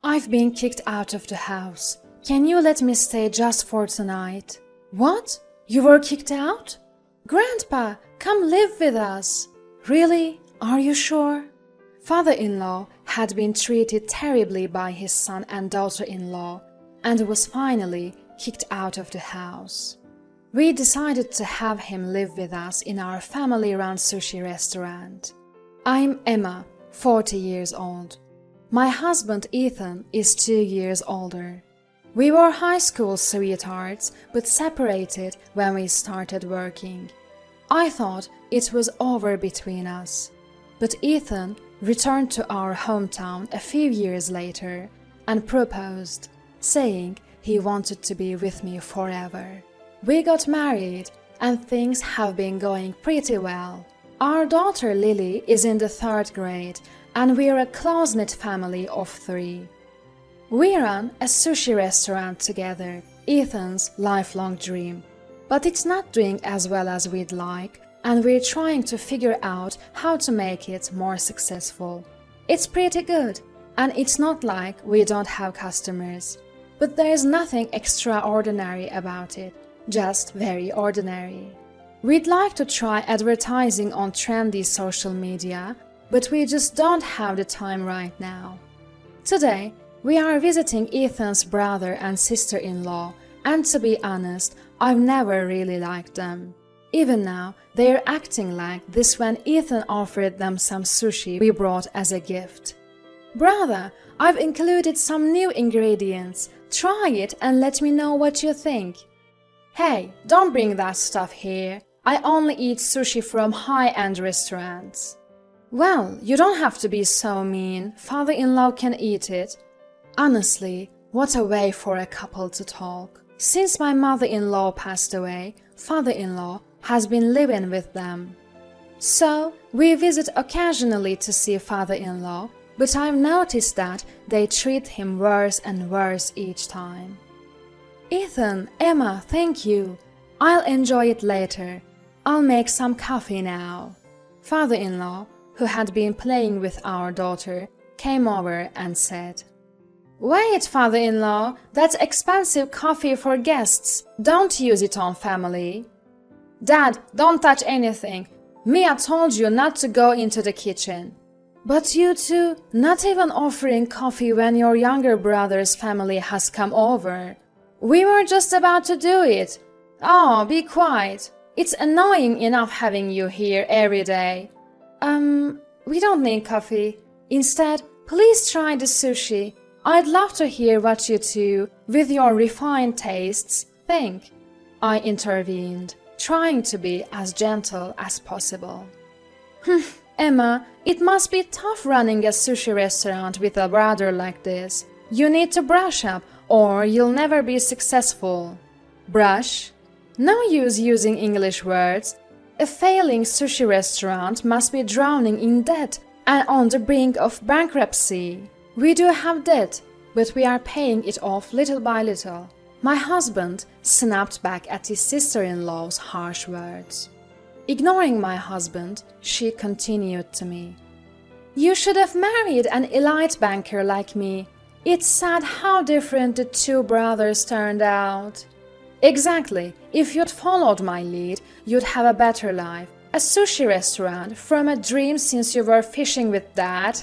I've been kicked out of the house. Can you let me stay just for tonight? What? You were kicked out? Grandpa, come live with us. Really? Are you sure? Father-in-law had been treated terribly by his son and daughter-in-law and was finally kicked out of the house. We decided to have him live with us in our family-run sushi restaurant. I'm Emma, 40 years old. My husband Ethan is 2 years older. We were high school sweethearts but separated when we started working. I thought it was over between us. But Ethan returned to our hometown a few years later and proposed, saying he wanted to be with me forever. We got married and things have been going pretty well. Our daughter Lily is in the 3rd grade and we're a close-knit family of 3. We run a sushi restaurant together, Ethan's lifelong dream. But it's not doing as well as we'd like, and we're trying to figure out how to make it more successful. It's pretty good, and it's not like we don't have customers. But there's nothing extraordinary about it, just very ordinary. We'd like to try advertising on trendy social media, but we just don't have the time right now. Today, we are visiting Ethan's brother and sister-in-law, and to be honest, I've never really liked them. Even now, they're acting like this when Ethan offered them some sushi we brought as a gift. Brother, I've included some new ingredients. Try it and let me know what you think. Hey, don't bring that stuff here. I only eat sushi from high-end restaurants. Well, you don't have to be so mean. Father-in-law can eat it. Honestly, what a way for a couple to talk. Since my mother-in-law passed away, father-in-law has been living with them. So, we visit occasionally to see father-in-law, but I've noticed that they treat him worse and worse each time. Ethan, Emma, thank you. I'll enjoy it later. I'll make some coffee now. Father-in-law, who had been playing with our daughter, came over and said, Wait, father-in-law, that's expensive coffee for guests. Don't use it on family. Dad, don't touch anything. Mia told you not to go into the kitchen. But you two, not even offering coffee when your younger brother's family has come over. We were just about to do it. Oh, be quiet. It's annoying enough having you here every day. We don't need coffee. Instead, please try the sushi. I'd love to hear what you two, with your refined tastes, think. I intervened, trying to be as gentle as possible. Emma, it must be tough running a sushi restaurant with a brother like this. You need to brush up, or you'll never be successful. Brush? No use using English words. A failing sushi restaurant must be drowning in debt and on the brink of bankruptcy. We do have debt, but we are paying it off little by little. My husband snapped back at his sister-in-law's harsh words. Ignoring my husband, she continued to me. You should have married an elite banker like me. It's sad how different the two brothers turned out. Exactly. If you'd followed my lead, you'd have a better life. A sushi restaurant from a dream since you were fishing with Dad.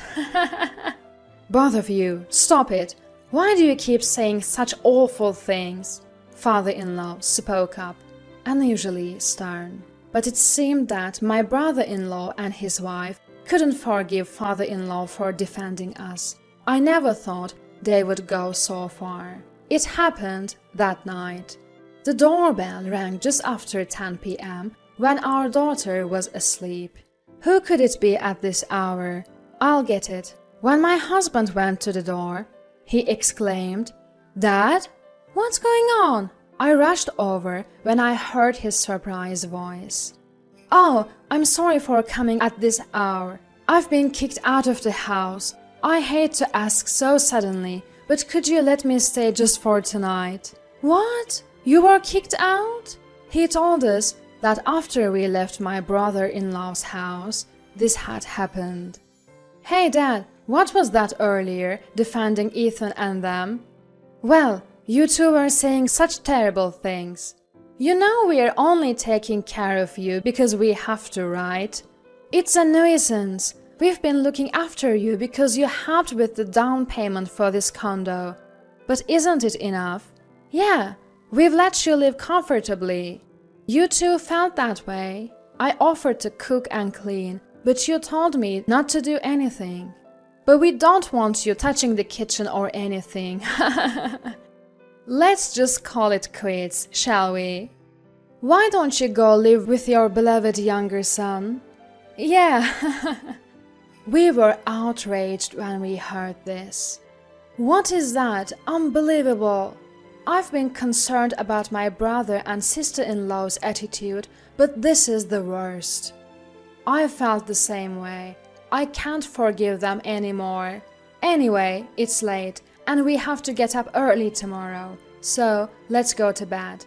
Both of you, stop it. Why do you keep saying such awful things? Father-in-law spoke up, unusually stern. But it seemed that my brother-in-law and his wife couldn't forgive father-in-law for defending us. I never thought they would go so far. It happened that night. The doorbell rang just after 10 p.m. when our daughter was asleep. Who could it be at this hour? I'll get it. When my husband went to the door, he exclaimed, Dad? What's going on? I rushed over when I heard his surprised voice. Oh, I'm sorry for coming at this hour. I've been kicked out of the house. I hate to ask so suddenly, but could you let me stay just for tonight? What? You were kicked out? He told us that after we left my brother-in-law's house, this had happened. Hey, Dad, What was that earlier, defending Ethan and them? Well, you two were saying such terrible things. You know we're only taking care of you because we have to, right? It's a nuisance. We've been looking after you because you helped with the down payment for this condo. But isn't it enough? Yeah, we've let you live comfortably. You too felt that way. I offered to cook and clean, but you told me not to do anything. But we don't want you touching the kitchen or anything. Let's just call it quits, shall we? Why don't you go live with your beloved younger son? Yeah. We were outraged when we heard this. What is that? Unbelievable! I've been concerned about my brother and sister-in-law's attitude, but this is the worst. I felt the same way. I can't forgive them anymore. Anyway, it's late, and we have to get up early tomorrow, so let's go to bed.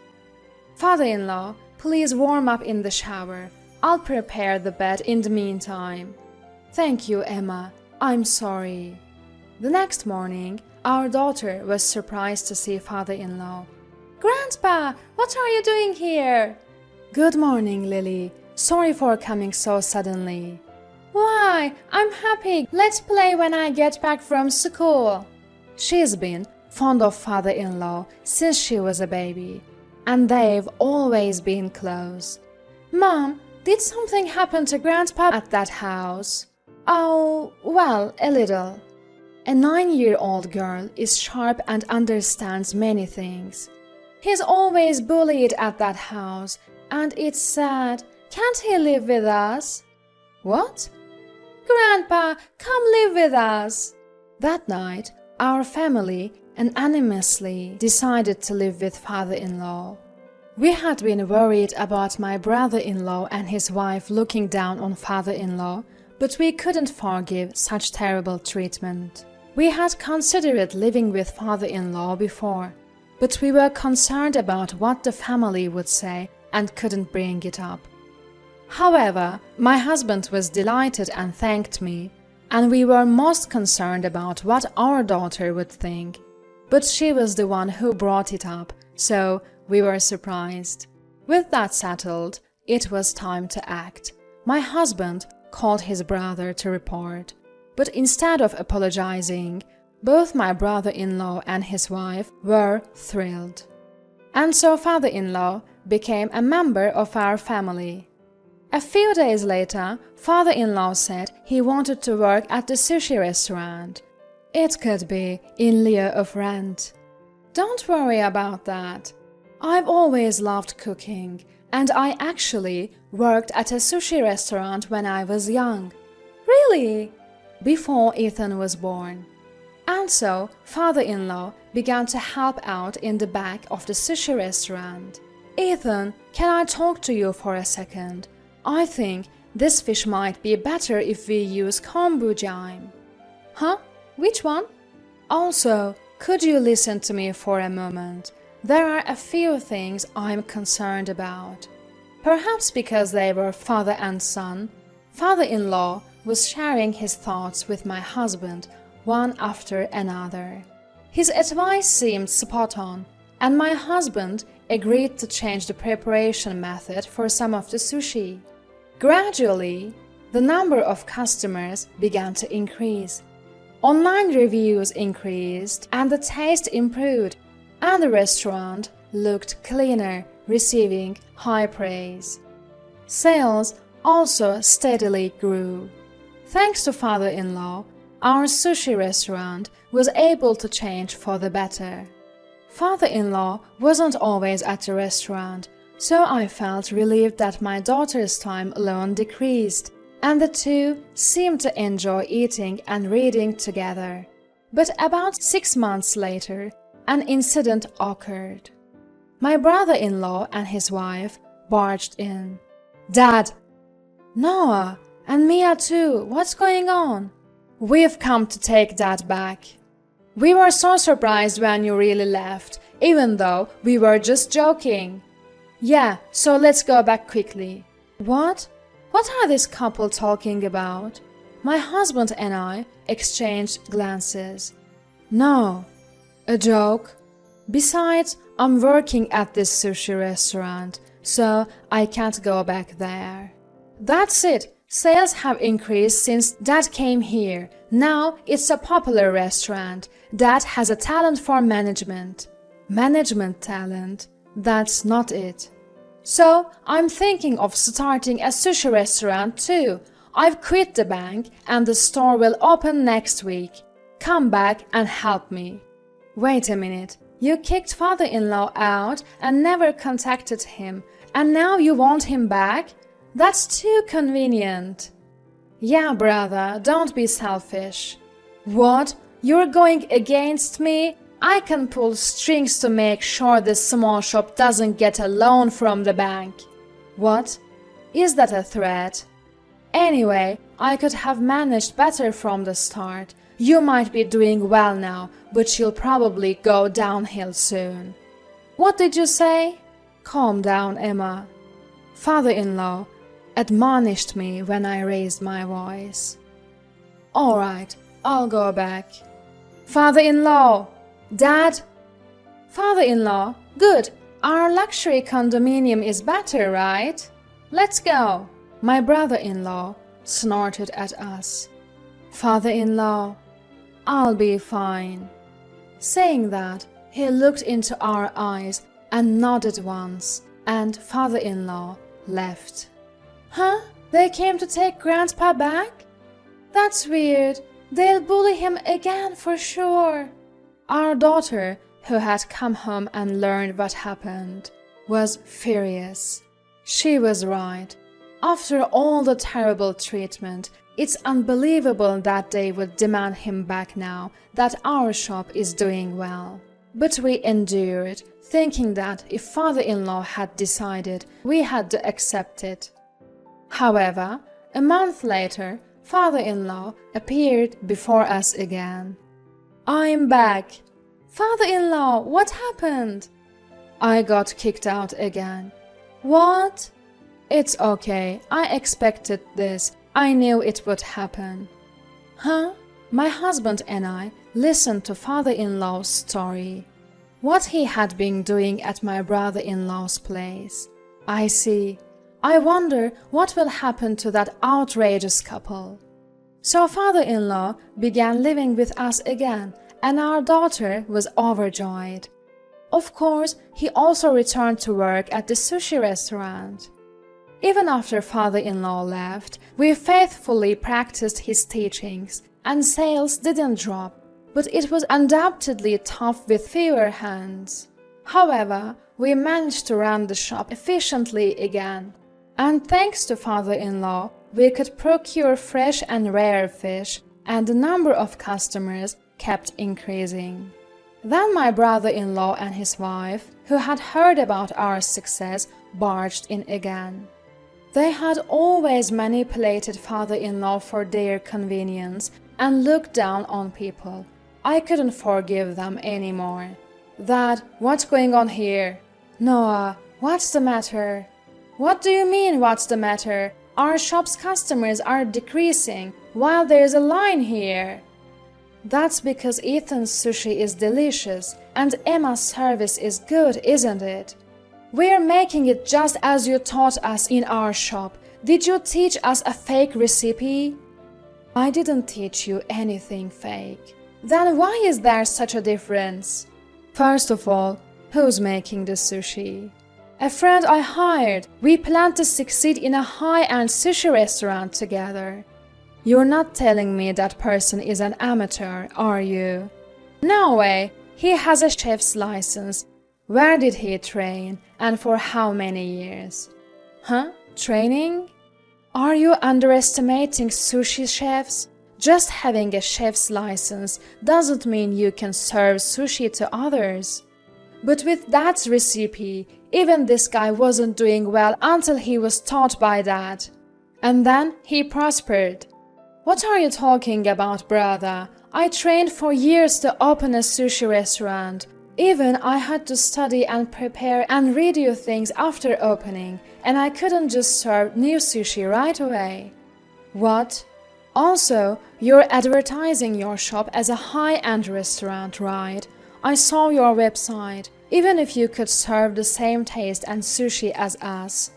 Father-in-law, please warm up in the shower. I'll prepare the bed in the meantime. Thank you, Emma. I'm sorry. The next morning, our daughter was surprised to see father-in-law. Grandpa, what are you doing here? Good morning, Lily. Sorry for coming so suddenly. Why? I'm happy. Let's play when I get back from school. She's been fond of father-in-law since she was a baby, and they've always been close. Mom, did something happen to Grandpa at that house? Oh, well, a little. A 9-year-old girl is sharp and understands many things. He's always bullied at that house, and it's sad. Can't he live with us? What? Grandpa, come live with us. That night, our family unanimously decided to live with father-in-law. We had been worried about my brother-in-law and his wife looking down on father-in-law, but we couldn't forgive such terrible treatment. We had considered living with father-in-law before, but we were concerned about what the family would say and couldn't bring it up. However, my husband was delighted and thanked me, and we were most concerned about what our daughter would think. But she was the one who brought it up, so we were surprised. With that settled, it was time to act. My husband called his brother to report. But instead of apologizing, both my brother-in-law and his wife were thrilled. And so father-in-law became a member of our family. A few days later, father-in-law said he wanted to work at the sushi restaurant. It could be in lieu of rent. Don't worry about that. I've always loved cooking, and I actually worked at a sushi restaurant when I was young. Really? Before Ethan was born. And so, father-in-law began to help out in the back of the sushi restaurant. Ethan, can I talk to you for a second? I think this fish might be better if we use kombu jime. Huh? Which one? Also, could you listen to me for a moment? There are a few things I'm concerned about. Perhaps because they were father and son, father-in-law was sharing his thoughts with my husband, one after another. His advice seemed spot on, and my husband agreed to change the preparation method for some of the sushi. Gradually, the number of customers began to increase. Online reviews increased, and the taste improved, and the restaurant looked cleaner, receiving high praise. Sales also steadily grew. Thanks to father-in-law, our sushi restaurant was able to change for the better. Father-in-law wasn't always at the restaurant, so I felt relieved that my daughter's time alone decreased, and the two seemed to enjoy eating and reading together. But about 6 months later, an incident occurred. My brother-in-law and his wife barged in. Dad! Noah! And Mia too, what's going on? We've come to take Dad back. We were so surprised when you really left, even though we were just joking. Yeah, so let's go back quickly. What? What are this couple talking about? My husband and I exchanged glances. No, a joke? Besides, I'm working at this sushi restaurant, so I can't go back there. That's it. Sales have increased since Dad came here. Now it's a popular restaurant. Dad has a talent for management. Management talent? That's not it. So I'm thinking of starting a sushi restaurant too. I've quit the bank and the store will open next week. Come back and help me. Wait a minute. You kicked father-in-law out and never contacted him, and now you want him back? That's too convenient. Yeah, brother, don't be selfish. What? You're going against me? I can pull strings to make sure this small shop doesn't get a loan from the bank. What? Is that a threat? Anyway, I could have managed better from the start. You might be doing well now, but you'll probably go downhill soon. What did you say? Calm down, Emma. Father-in-law admonished me when I raised my voice. All right, I'll go back. Father-in-law! Dad! Father-in-law, good. Our luxury condominium is better, right? Let's go. My brother-in-law snorted at us. Father-in-law, I'll be fine. Saying that, he looked into our eyes and nodded once, and father-in-law left. Huh? They came to take Grandpa back? That's weird. They'll bully him again for sure. Our daughter, who had come home and learned what happened, was furious. She was right. After all the terrible treatment, it's unbelievable that they would demand him back now that our shop is doing well. But we endured, thinking that if father-in-law had decided, we had to accept it. However, a month later, father-in-law appeared before us again. I'm back. Father-in-law, what happened? I got kicked out again. What? It's okay. I expected this. I knew it would happen. Huh? My husband and I listened to father-in-law's story. What he had been doing at my brother-in-law's place. I see. I wonder what will happen to that outrageous couple. So father-in-law began living with us again, and our daughter was overjoyed. Of course, he also returned to work at the sushi restaurant. Even after father-in-law left, we faithfully practiced his teachings, and sales didn't drop, but it was undoubtedly tough with fewer hands. However, we managed to run the shop efficiently again, and thanks to father-in-law, we could procure fresh and rare fish, and the number of customers kept increasing. Then my brother-in-law and his wife, who had heard about our success, barged in again. They had always manipulated father-in-law for their convenience and looked down on people. I couldn't forgive them anymore. Dad, what's going on here? Noah, what's the matter? What do you mean, what's the matter? Our shop's customers are decreasing while there's a line here. That's because Ethan's sushi is delicious and Emma's service is good, isn't it? We're making it just as you taught us in our shop. Did you teach us a fake recipe? I didn't teach you anything fake. Then why is there such a difference? First of all, who's making the sushi? A friend I hired. We plan to succeed in a high-end sushi restaurant together. You're not telling me that person is an amateur, are you? No way. He has a chef's license. Where did he train, and for how many years? Huh? Training? Are you underestimating sushi chefs? Just having a chef's license doesn't mean you can serve sushi to others. But with Dad's recipe, even this guy wasn't doing well until he was taught by Dad. And then he prospered. What are you talking about, brother? I trained for years to open a sushi restaurant. Even I had to study and prepare and redo things after opening, and I couldn't just serve new sushi right away. What? Also, you're advertising your shop as a high-end restaurant, right? I saw your website. Even if you could serve the same taste and sushi as us,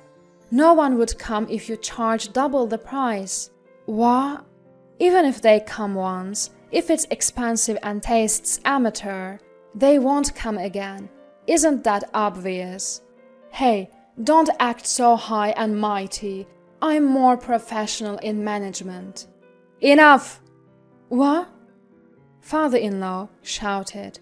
no one would come if you charge double the price. What? Even if they come once, if it's expensive and tastes amateur, they won't come again. Isn't that obvious? Hey, don't act so high and mighty. I'm more professional in management. Enough! What? Father-in-law shouted.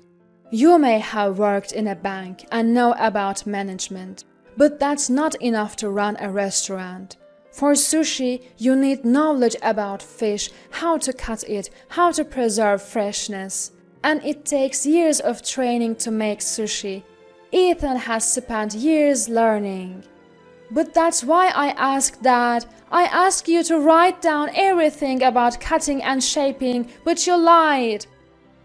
You may have worked in a bank and know about management, but that's not enough to run a restaurant. For sushi, you need knowledge about fish, how to cut it, how to preserve freshness. And it takes years of training to make sushi. Ethan has spent years learning. But that's why I asked Dad. I asked you to write down everything about cutting and shaping, but you lied.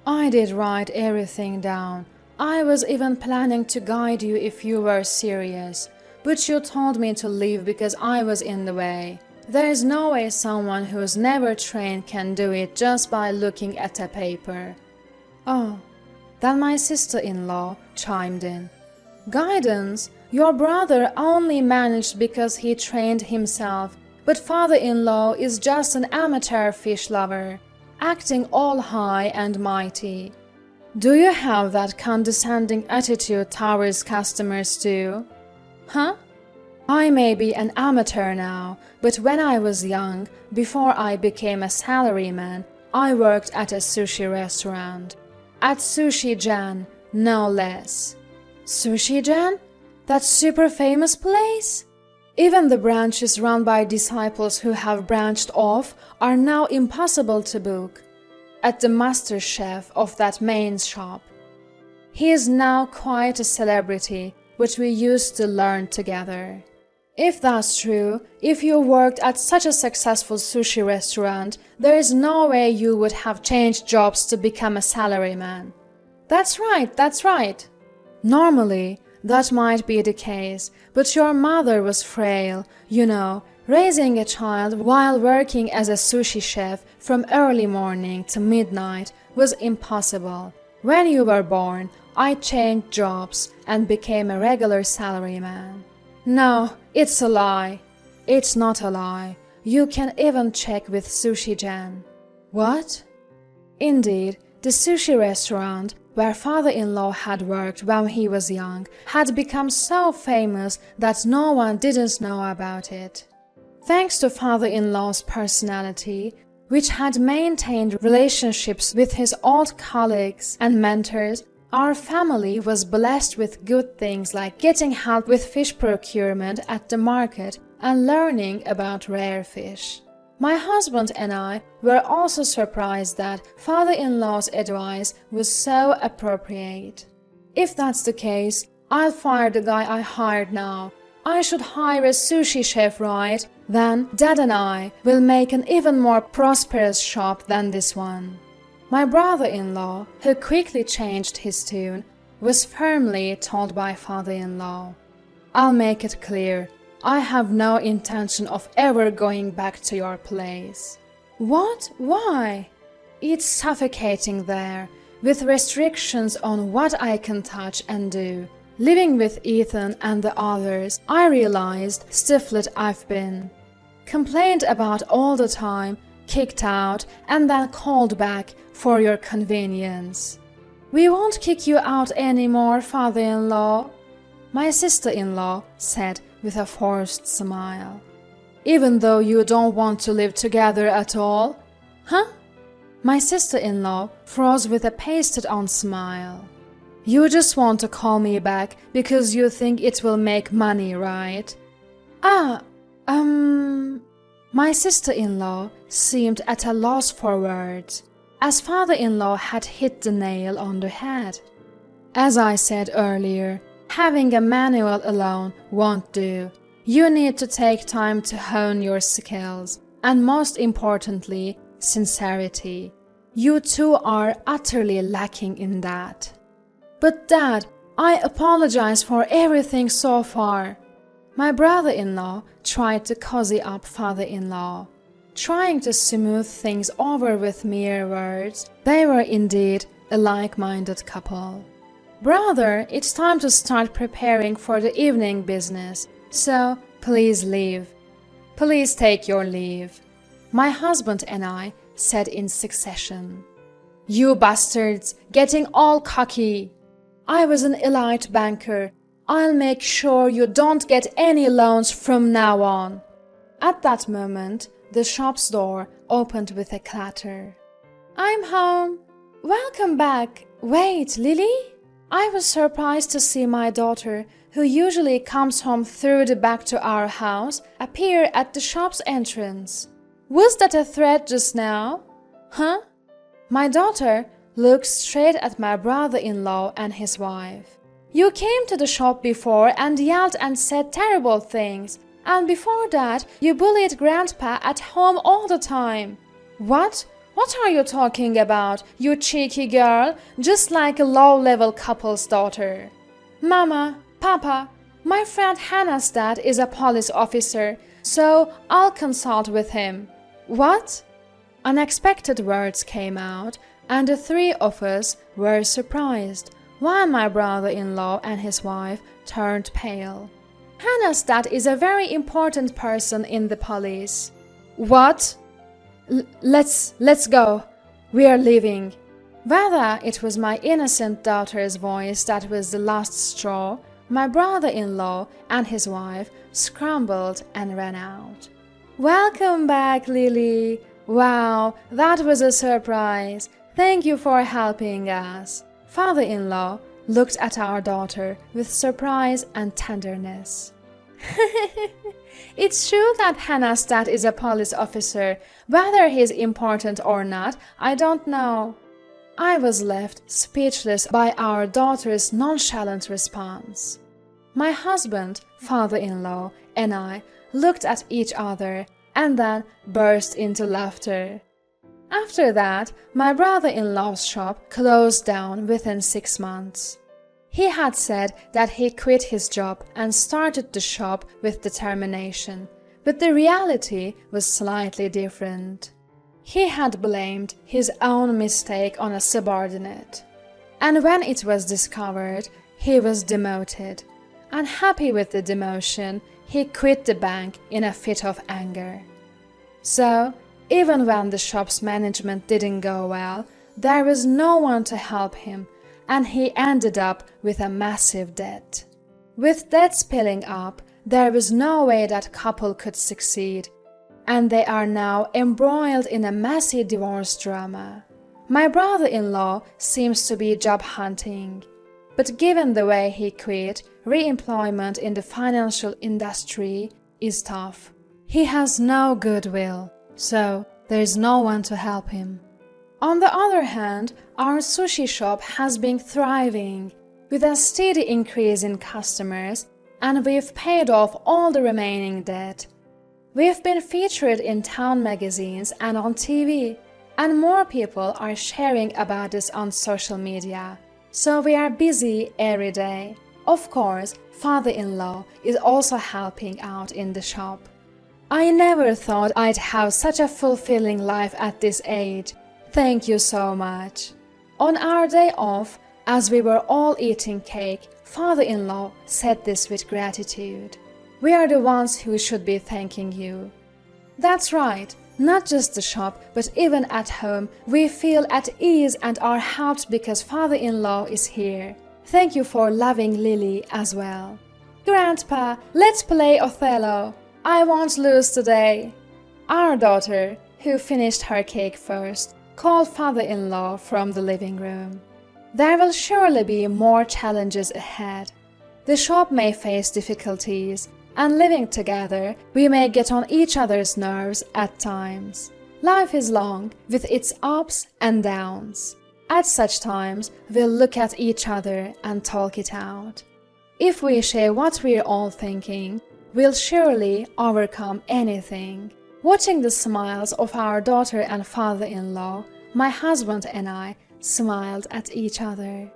I did write everything down. I was even planning to guide you if you were serious. But you told me to leave because I was in the way. There is no way someone who's never trained can do it just by looking at a paper. Oh, then my sister-in-law chimed in. Guidance? Your brother only managed because he trained himself, but father-in-law is just an amateur fish lover, acting all high and mighty. Do you have that condescending attitude towards customers too? Huh? I may be an amateur now, but when I was young, before I became a salaryman, I worked at a sushi restaurant. At Sushi Jan, no less. Sushi Jan? That super famous place? Even the branches run by disciples who have branched off are now impossible to book. At the master chef of that main shop. He is now quite a celebrity, but we used to learn together. If that's true, if you worked at such a successful sushi restaurant, there is no way you would have changed jobs to become a salaryman. That's right, that's right. Normally, that might be the case, but your mother was frail, you know, raising a child while working as a sushi chef from early morning to midnight was impossible. When you were born, I changed jobs and became a regular salaryman. No, it's a lie. It's not a lie. You can even check with Sushi Jan. What? Indeed, the sushi restaurant where father-in-law had worked when he was young had become so famous that no one didn't know about it. Thanks to father-in-law's personality, which had maintained relationships with his old colleagues and mentors, our family was blessed with good things like getting help with fish procurement at the market and learning about rare fish. My husband and I were also surprised that father-in-law's advice was so appropriate. If that's the case, I'll fire the guy I hired now. I should hire a sushi chef, right? Then Dad and I will make an even more prosperous shop than this one. My brother-in-law, who quickly changed his tune, was firmly told by father-in-law. I'll make it clear. I have no intention of ever going back to your place. What? Why? It's suffocating there, with restrictions on what I can touch and do. Living with Ethan and the others, I realized stifled I've been. Complained about all the time, kicked out, and then called back for your convenience. We won't kick you out anymore, father-in-law, my sister-in-law said with a forced smile. Even though you don't want to live together at all? Huh? My sister-in-law froze with a pasted-on smile. You just want to call me back because you think it will make money, right? My sister-in-law seemed at a loss for words, as father-in-law had hit the nail on the head. As I said earlier, having a manual alone won't do. You need to take time to hone your skills, and most importantly, sincerity. You two are utterly lacking in that. But Dad, I apologize for everything so far. My brother-in-law tried to cozy up father-in-law. trying to smooth things over with mere words. They were indeed a like-minded couple. "Brother, it's time to start preparing for the evening business, so please leave." "Please take your leave," my husband and I said in succession. "You bastards, getting all cocky. I was an elite banker. I'll make sure you don't get any loans from now on." At that moment, the shop's door opened with a clatter. "I'm home." "Welcome back. Wait, Lily?" I was surprised to see my daughter, who usually comes home through the back to our house, appear at the shop's entrance. "Was that a threat just now?" "Huh?" My daughter looked straight at my brother-in-law and his wife. "You came to the shop before and yelled and said terrible things, and before that you bullied Grandpa at home all the time." "What? What are you talking about, you cheeky girl? Just like a low-level couple's daughter." "Mama, Papa, my friend Hannah's dad is a police officer, so I'll consult with him." "What?" Unexpected words came out, and the three of us were surprised, while my brother-in-law and his wife turned pale. "Hannah's dad is a very important person in the police." "What?" Let's go. We are leaving." Whether it was my innocent daughter's voice that was the last straw, my brother-in-law and his wife scrambled and ran out. "Welcome back, Lily. Wow, that was a surprise. Thank you for helping us." Father-in-law looked at our daughter with surprise and tenderness. "It's true that Hannah's dad is a police officer. Whether he's important or not, I don't know." I was left speechless by our daughter's nonchalant response. My husband, father-in-law, and I looked at each other and then burst into laughter. After that, my brother-in-law's shop closed down within 6 months. He had said that he quit his job and started the shop with determination, but the reality was slightly different. He had blamed his own mistake on a subordinate, and when it was discovered, he was demoted. Unhappy with the demotion, he quit the bank in a fit of anger. So, even when the shop's management didn't go well, there was no one to help him, and he ended up with a massive debt. With debts piling up, there was no way that couple could succeed, and they are now embroiled in a messy divorce drama. My brother-in-law seems to be job hunting, but given the way he quit, re-employment in the financial industry is tough. He has no goodwill, so there's no one to help him. On the other hand, our sushi shop has been thriving, with a steady increase in customers, and we've paid off all the remaining debt. We've been featured in town magazines and on TV, and more people are sharing about us on social media, so we are busy every day. Of course, father-in-law is also helping out in the shop. I never thought I'd have such a fulfilling life at this age. Thank you so much. On our day off, as we were all eating cake, father-in-law said this with gratitude. "We are the ones who should be thanking you." That's right, not just the shop, but even at home, we feel at ease and are helped because father-in-law is here. Thank you for loving Lily as well. "Grandpa, let's play Othello. I won't lose today." Our daughter, who finished her cake first, called father-in-law from the living room. There will surely be more challenges ahead. The shop may face difficulties, and living together, we may get on each other's nerves at times. Life is long, with its ups and downs. At such times, we'll look at each other and talk it out. If we share what we're all thinking, we'll surely overcome anything. Watching the smiles of our daughter and father-in-law, my husband and I smiled at each other.